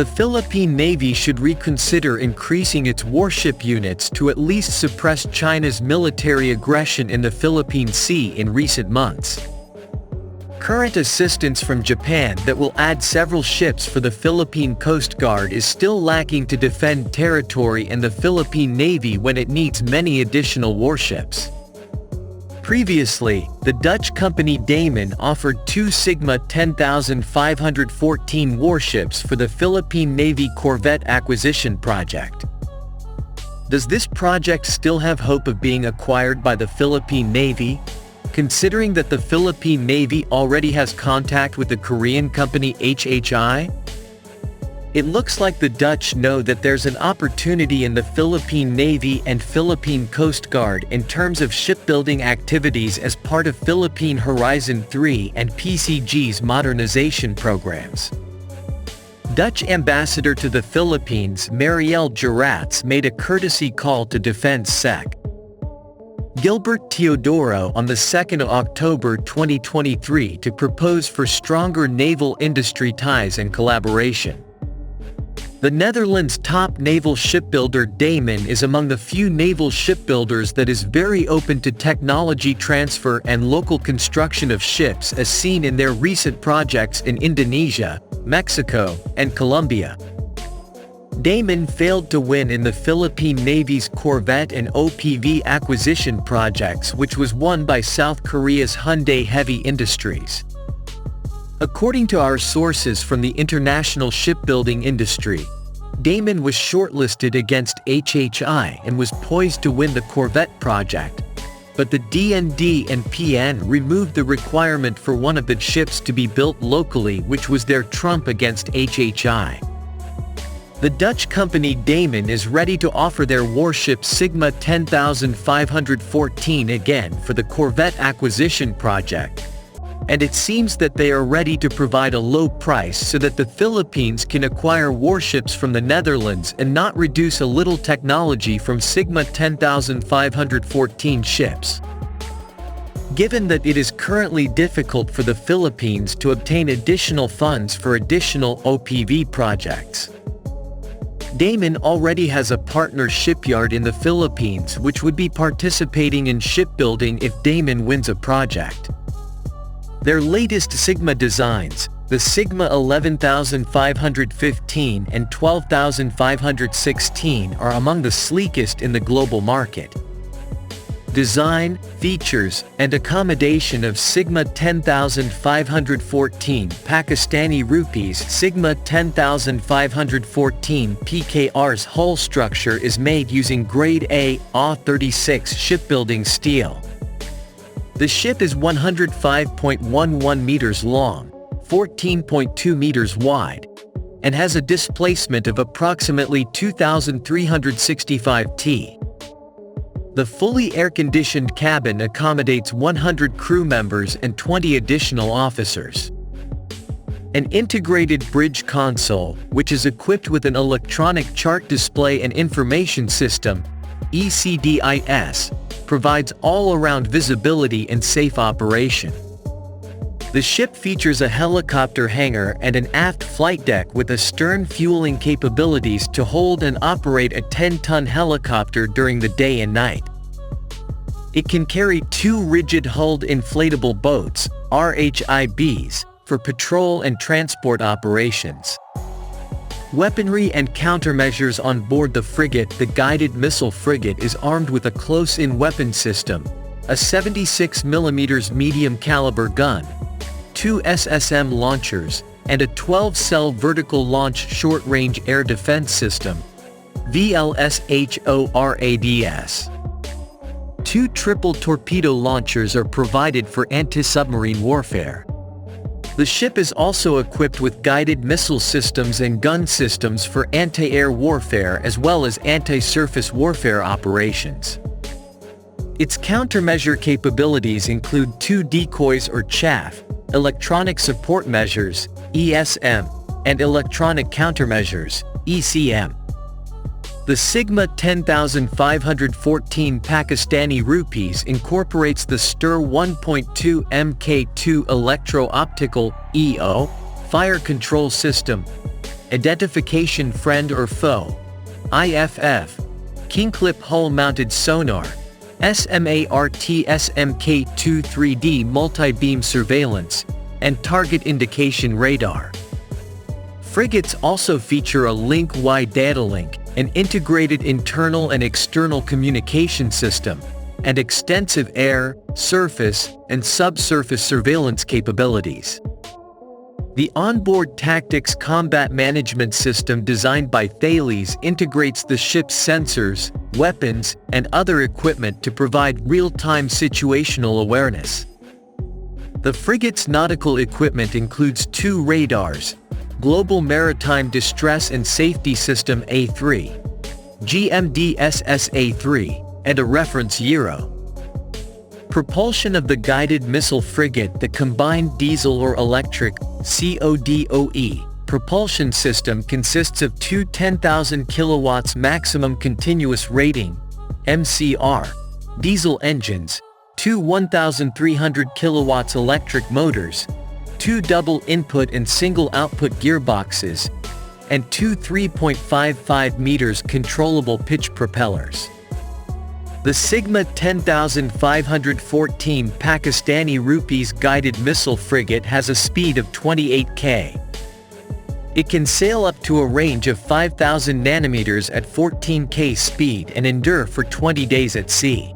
The Philippine Navy should reconsider increasing its warship units to at least suppress China's military aggression in the Philippine Sea in recent months. Current assistance from Japan that will add several ships for the Philippine Coast Guard is still lacking to defend territory and the Philippine Navy when it needs many additional warships. Previously, the Dutch company Damen offered 2 Sigma 10,514 warships for the Philippine Navy corvette acquisition project. Does this project still have hope of being acquired by the Philippine Navy, considering that the Philippine Navy already has contact with the Korean company HHI? It looks like the Dutch know that there's an opportunity in the Philippine Navy and Philippine Coast Guard in terms of shipbuilding activities as part of Philippine Horizon 3 and PCG's modernization programs. Dutch ambassador to the Philippines Marielle Gerrats made a courtesy call to Defense Sec. Gilbert Teodoro on the 2nd of October 2023 to propose for stronger naval industry ties and collaboration. The Netherlands' top naval shipbuilder Damen is among the few naval shipbuilders that is very open to technology transfer and local construction of ships as seen in their recent projects in Indonesia, Mexico, and Colombia. Damen failed to win in the Philippine Navy's corvette and OPV acquisition projects, which was won by South Korea's Hyundai Heavy Industries. According to our sources from the international shipbuilding industry, Damen was shortlisted against HHI and was poised to win the corvette project, but the DND and PN removed the requirement for one of the ships to be built locally, which was their trump against HHI. The Dutch company Damen is ready to offer their warship Sigma 10,514 again for the corvette acquisition project, and it seems that they are ready to provide a low price so that the Philippines can acquire warships from the Netherlands and not reduce a little technology from Sigma 10,514 ships. Given that it is currently difficult for the Philippines to obtain additional funds for additional OPV projects, Damen already has a partner shipyard in the Philippines which would be participating in shipbuilding if Damen wins a project. Their latest Sigma designs, the Sigma 11,515 and 12,516, are among the sleekest in the global market. Design, features, and accommodation of Sigma 10,514 Pakistani rupees. Sigma 10,514 PKR's hull structure is made using grade A AW36 shipbuilding steel. The ship is 105.11 meters long, 14.2 meters wide, and has a displacement of approximately 2,365 t. The fully air-conditioned cabin accommodates 100 crew members and 20 additional officers. An integrated bridge console, which is equipped with an electronic chart display and information system, ECDIS, provides all-around visibility and safe operation. The ship features a helicopter hangar and an aft flight deck with a stern fueling capabilities to hold and operate a 10-ton helicopter during the day and night. It can carry 2 rigid-hulled inflatable boats, RHIBs, for patrol and transport operations. Weaponry and countermeasures on board the frigate. The guided missile frigate is armed with a close-in weapon system, a 76mm medium-caliber gun, 2 SSM launchers, and a 12-cell vertical launch short-range air defense system, VLSHORADS. 2 triple torpedo launchers are provided for anti-submarine warfare. The ship is also equipped with guided missile systems and gun systems for anti-air warfare as well as anti-surface warfare operations. Its countermeasure capabilities include 2 decoys or chaff, electronic support measures, ESM, and electronic countermeasures, ECM. The Sigma 10,514 Pakistani rupees incorporates the STIR 1.2 Mk2 electro-optical (EO) fire control system, Identification Friend or Foe, IFF, Kingclip Hull-Mounted Sonar, SMART-SMK2 3D Multi-Beam Surveillance, and Target Indication Radar. Frigates also feature a link-wide data link, an integrated internal and external communication system, and extensive air, surface, and subsurface surveillance capabilities. The Onboard Tactics Combat Management System designed by Thales integrates the ship's sensors, weapons, and other equipment to provide real-time situational awareness. The frigate's nautical equipment includes 2 radars, Global Maritime Distress and Safety System A3, GMDSS-A3, and a reference gyro. Propulsion of the guided missile frigate. The combined diesel or electric CODOE propulsion system consists of 2 10,000 kilowatts maximum continuous rating MCR diesel engines, 2 1,300 kilowatts electric motors, 2 double input and single output gearboxes, and 2 3.55 meters controllable pitch propellers. The Sigma 10,514 Pakistani rupees guided missile frigate has a speed of 28 km. It can sail up to a range of 5,000 nanometers at 14 km speed and endure for 20 days at sea.